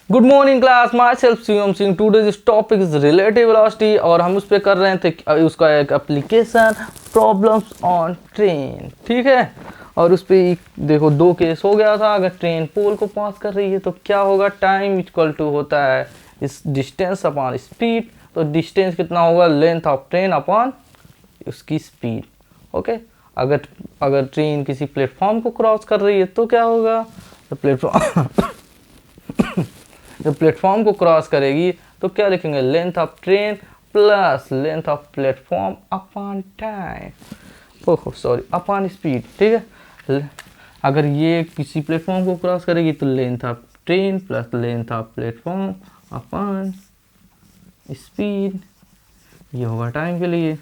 Good morning class, my self Shivam Singh. Today this topic is relative velocity और हम उस पर कर रहे थे उसका एक एप्लीकेशन प्रॉब्लम्स ऑन ट्रेन। ठीक है, और उस पर देखो दो केस हो गया था। अगर ट्रेन पोल को पास कर रही है तो क्या होगा, टाइम इक्वल टू होता है इस डिस्टेंस अपॉन स्पीड। तो डिस्टेंस कितना होगा, लेंथ ऑफ ट्रेन अपॉन उसकी स्पीड। ओके, अगर ट्रेन किसी प्लेटफॉर्म को क्रॉस कर रही है तो क्या होगा, तो प्लेटफॉर्म जब प्लेटफॉर्म को क्रॉस करेगी तो क्या लिखेंगे, length of train plus length of platform upon time, oh sorry upon speed. ठीक है, अगर ये किसी प्लेटफॉर्म को क्रॉस करेगी तो length of train plus length of platform upon speed, ये होगा टाइम के लिए।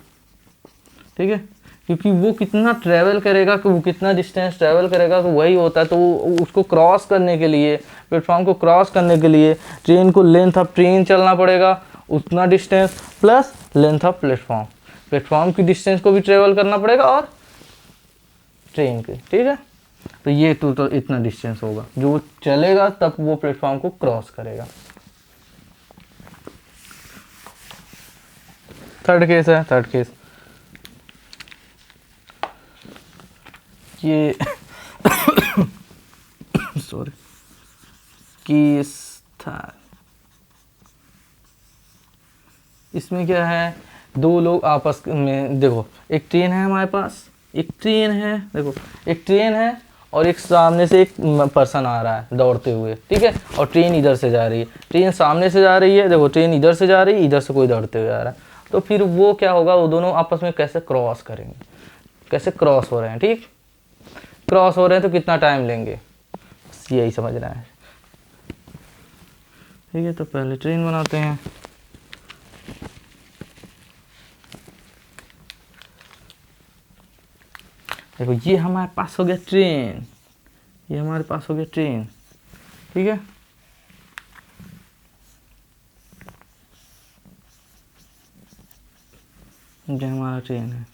ठीक है, क्योंकि वो कितना ट्रैवल करेगा, कि वो कितना डिस्टेंस ट्रैवल करेगा तो वही होता है। तो उसको क्रॉस करने के लिए, प्लेटफॉर्म को क्रॉस करने के लिए ट्रेन को लेंथ ऑफ ट्रेन चलना पड़ेगा उतना distance, plus length of platform, platform की डिस्टेंस को भी ट्रेवल करना पड़ेगा और ट्रेन के। ठीक है, तो ये तो इतना डिस्टेंस होगा जो चलेगा तब वो प्लेटफॉर्म को क्रॉस करेगा। थर्ड केस है, थर्ड केस ये सॉरी केस था। इसमें क्या है, दो लोग आपस में, देखो एक ट्रेन है हमारे पास, एक ट्रेन है, देखो एक ट्रेन है और एक सामने से एक पर्सन आ रहा है दौड़ते हुए। ठीक है, और ट्रेन इधर से जा रही है, ट्रेन सामने से जा रही है, देखो ट्रेन इधर से जा रही है, इधर से कोई दौड़ते हुए आ रहा है। तो फिर वो क्या होगा, वो दोनों आपस में कैसे क्रॉस करेंगे, कैसे क्रॉस हो रहे हैं। ठीक, क्रॉस हो रहे हैं तो कितना टाइम लेंगे, यही समझना है। ठीक है, तो पहले ट्रेन बनाते हैं। देखो ये हमारे पास हो गया ट्रेन, ये हमारे पास हो गया ट्रेन। ठीक है, ये हमारा ट्रेन है।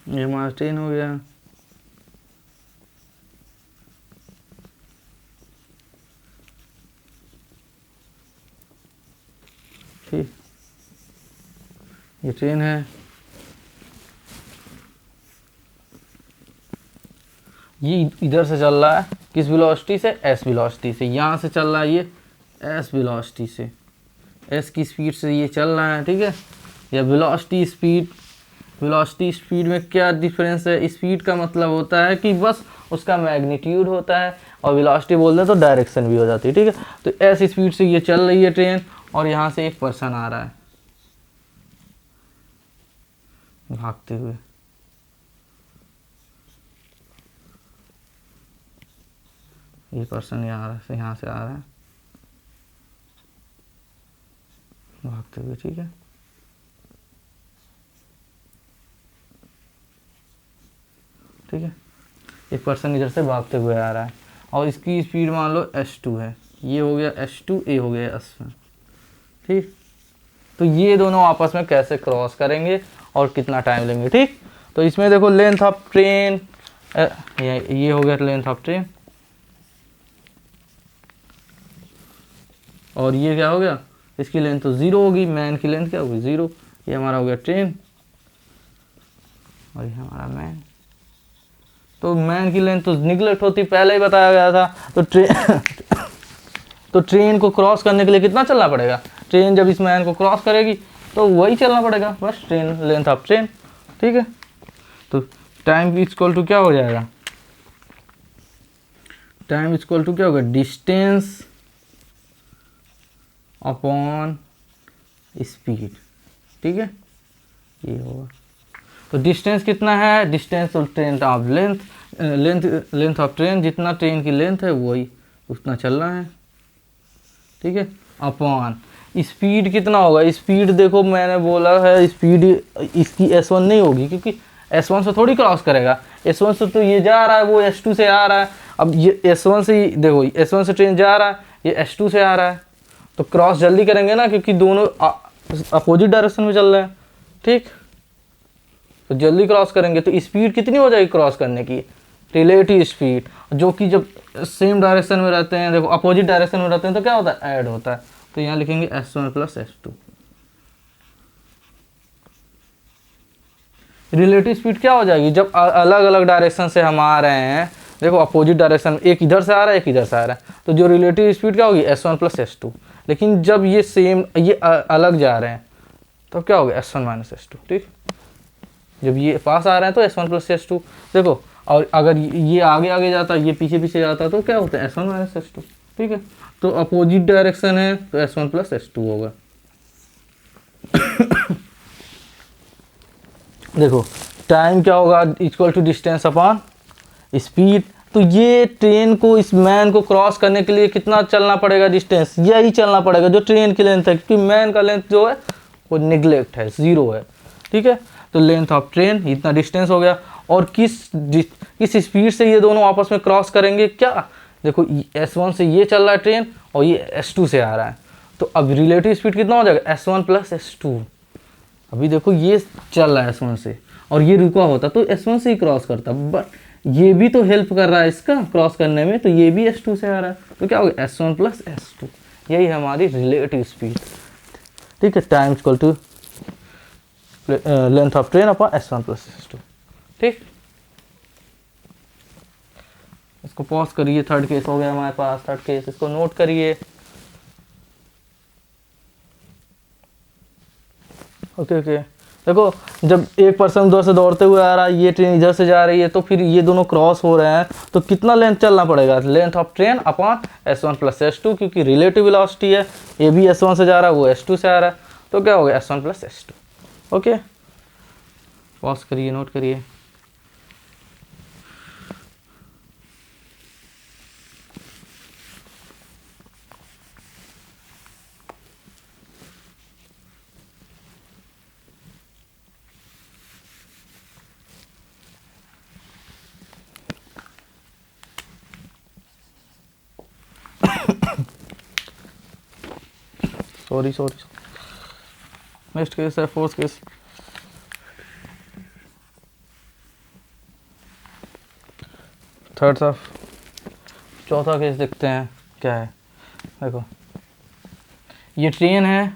ये हमारा ट्रेन हो गया। ठीक, ये ट्रेन है, ये इधर से चल रहा है किस वेलोसिटी से, एस वेलोसिटी से। यहाँ से चल रहा है ये एस वेलोसिटी से, एस की स्पीड से ये चल रहा है। ठीक है, या वेलोसिटी स्पीड, वेलोसिटी स्पीड में क्या डिफरेंस है, स्पीड का मतलब होता है कि बस उसका मैग्नीट्यूड होता है, और वेलोसिटी बोल दें तो डायरेक्शन भी हो जाती है। ठीक है, तो एस स्पीड से ये चल रही है ट्रेन, और यहाँ से एक पर्सन आ रहा है भागते हुए। ये पर्सन यहाँ से आ रहा है भागते हुए। ठीक है, ठीक है, एक पर्सन इधर से भागते हुए आ रहा है और इसकी स्पीड मान लो s2 है, ये हो गया s2, ए हो गया s1। ठीक, तो ये दोनों आपस में कैसे क्रॉस करेंगे और कितना टाइम लेंगे। ठीक, तो इसमें देखो लेंथ ऑफ ट्रेन, ये हो गया लेंथ ऑफ ट्रेन, और ये क्या हो गया, इसकी लेंथ तो 0 होगी, मैन की लेंथ क्या होगी 0। ये हमारा हो गया ट्रेन और ये हमारा मैन। तो मैन की लेंथ तो निगलेक्ट होती, पहले ही बताया गया था। तो ट्रेन को क्रॉस करने के लिए कितना चलना पड़ेगा, ट्रेन जब इस मैन को क्रॉस करेगी तो वही चलना पड़ेगा, bus train, length of train. ठीक है, तो टाइम इक्वल टू क्या हो जाएगा, टाइम इक्वल टू क्या होगा, डिस्टेंस अपॉन स्पीड। ठीक है, ये होगा। तो डिस्टेंस कितना है, डिस्टेंस तो train of length, length of train, जितना ट्रेन की लेंथ है वही उतना चलना है। ठीक है, अपॉन स्पीड कितना होगा, स्पीड देखो मैंने बोला है स्पीड इसकी s1 नहीं होगी, क्योंकि s1 से थोड़ी क्रॉस करेगा, s1 से तो ये जा रहा है, वो s2 से आ रहा है। अब ये s1 से, देखो s1 से ट्रेन जा रहा है, ये s2 से आ रहा है, तो क्रॉस जल्दी करेंगे ना, क्योंकि दोनों अपोजिट डायरेक्शन में चल रहे हैं। ठीक, तो जल्दी क्रॉस करेंगे तो स्पीड कितनी हो जाएगी क्रॉस करने की, रिलेटिव स्पीड, जो कि जब सेम डायरेक्शन में रहते हैं, देखो अपोजिट डायरेक्शन में रहते हैं तो क्या होता है, ऐड होता है। तो यहाँ लिखेंगे s1 plus s2। Relative speed क्या हो जाएगी, जब अलग अलग डायरेक्शन से हम आ रहे हैं, देखो अपोजिट डायरेक्शन, एक इधर से आ रहा है एक इधर से आ रहा है, तो जो रिलेटिव स्पीड क्या होगी, s1 प्लस s2। लेकिन जब ये सेम ये अलग जा रहे हैं तो क्या होगा, s1 माइनस s2। ठीक, जब ये पास आ रहे हैं तो s1 प्लस s2। देखो, और अगर ये आगे आगे जाता है, ये पीछे पीछे जाता है तो क्या होता है, s1 माइनस s2। ठीक है, तो अपोजिट डायरेक्शन है तो s1 प्लस s2 होगा। देखो टाइम क्या होगा, equal to distance upon speed. तो ये ट्रेन को, इस मैन को क्रॉस करने के लिए कितना चलना पड़ेगा डिस्टेंस, यही चलना पड़ेगा जो ट्रेन की लेंथ है, क्योंकि मैन का लेंथ जो है वो निगलेक्ट है, ज़ीरो है। ठीक है, तो लेंथ ऑफ ट्रेन इतना डिस्टेंस हो गया। और किस स्पीड से ये दोनों आपस में क्रॉस करेंगे, क्या देखो s1 से ये चल रहा है ट्रेन और ये s2 से आ रहा है, तो अब रिलेटिव स्पीड कितना हो जाएगा, s1 प्लस s2। अभी देखो ये चल रहा है s1 से और ये रुका होता तो s1 से ही क्रॉस करता, बट ये भी तो हेल्प कर रहा है इसका क्रॉस करने में, तो ये भी s2 से आ रहा है, तो क्या होगा, s1 प्लस s2। यही हमारी रिलेटिव स्पीड। ठीक है, time equal to length of train upon s1 plus s2। ठीक, इसको पॉज करिए, थर्ड केस हो गया हमारे पास, थर्ड केस इसको नोट करिए। ओके ओके, देखो जब एक पर्सन उधर से दौड़ते हुए आ रहा है, ये ट्रेन इधर से जा रही है, तो फिर ये दोनों क्रॉस हो रहे हैं, तो कितना लेंथ चलना पड़ेगा, length of train upon s1 plus s2, क्योंकि रिलेटिव वेलोसिटी है, ये भी s1 से जा रहा है वो s2 से आ रहा है, तो क्या होगा, s1 plus s2। Okay, pause करिए, नोट करिए। सॉरी, नेक्स्ट केस है फोर्थ केस। थर्ड सा चौथा केस देखते हैं क्या है। देखो ये ट्रेन है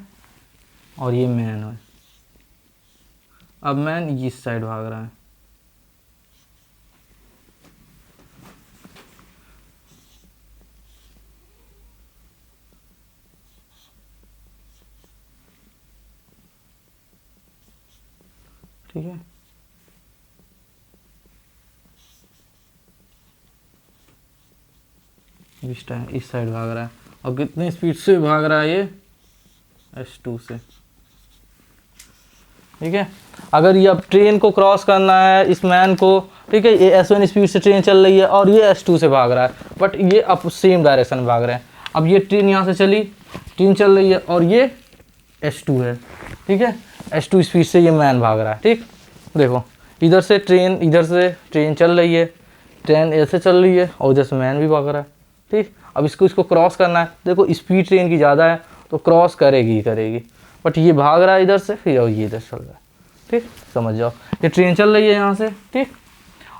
और ये मैन है, अब मैन इस साइड भाग रहा है, ठीक है, इस टाइम इस साइड भाग रहा है, और कितनी स्पीड से भाग रहा है ये, s2 से। ठीक है, अगर ये अब ट्रेन को क्रॉस करना है इस मैन को, ठीक है, ये s1 स्पीड से ट्रेन चल रही है और ये s2 से भाग रहा है, बट ये अब सेम डायरेक्शन में भाग रहे हैं। अब ये ट्रेन यहाँ से चली, ट्रेन चल रही है और ये s2 है, ठीक है, s2 स्पीड से ये मैन भाग रहा है। ठीक, देखो इधर से ट्रेन चल रही है, ट्रेन ऐसे चल रही है और उधर से मैन भी भाग रहा है। ठीक, अब इसको क्रॉस करना है, देखो स्पीड ट्रेन की ज़्यादा है तो क्रॉस करेगी, बट ये भाग रहा है इधर से, फिर और ये इधर चल रहा है। ठीक, समझ जाओ, ये ट्रेन चल रही है यहाँ से, ठीक,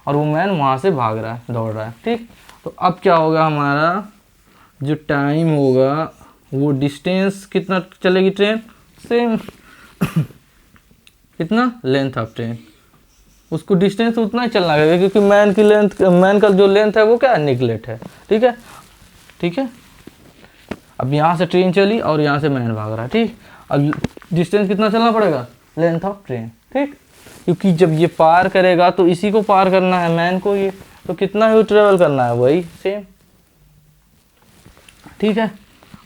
और वो मैन वहाँ से भाग रहा है, दौड़ रहा है। ठीक, तो अब क्या होगा, हमारा जो टाइम होगा वो डिस्टेंस कितना चलेगी ट्रेन, सेम कितना, लेंथ ऑफ ट्रेन, उसको डिस्टेंस उतना ही चलना है, क्योंकि मैन का जो लेंथ है वो क्या है, निगलेक्ट है। ठीक है, अब यहाँ से ट्रेन चली और यहाँ से मैन भाग रहा है। ठीक, अब डिस्टेंस कितना चलना पड़ेगा, लेंथ ऑफ ट्रेन। ठीक, क्योंकि जब ये पार करेगा तो इसी को पार करना है, मैन को, ये तो कितना ही ट्रेवल करना है, वही सेम। ठीक है,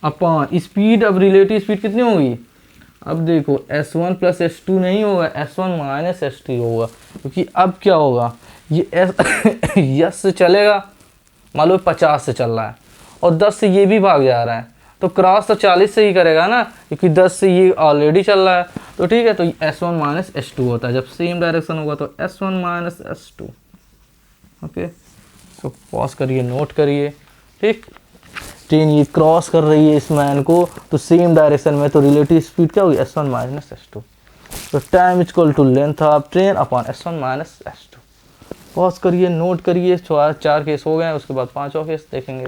अपॉन स्पीड, अब रिलेटिव स्पीड कितनी होगी, अब देखो s1 प्लस s2 नहीं होगा, s1 माइनस s2 होगा, क्योंकि अब क्या होगा, ये यस से चलेगा, मान लो 50 से चल रहा है और 10 से ये भी भाग जा रहा है, तो क्रॉस तो 40 से ही करेगा ना, क्योंकि 10 से ये ऑलरेडी चल रहा है। तो ठीक है, तो s1 माइनस s2 होता है, जब सेम डायरेक्शन होगा तो s1 माइनस s2। ओके, तो पॉज करिए, नोट करिए। ठीक, ट्रेन ये क्रॉस कर रही है इस मैन को, तो सेम डायरेक्शन में, तो रिलेटिव स्पीड क्या होगी, s1 माइनस s2। तो time equal to length of train upon S1 minus S2। Pause करिए, नोट करिए, 4 केस हो गए, उसके बाद 5 और केस देखेंगे।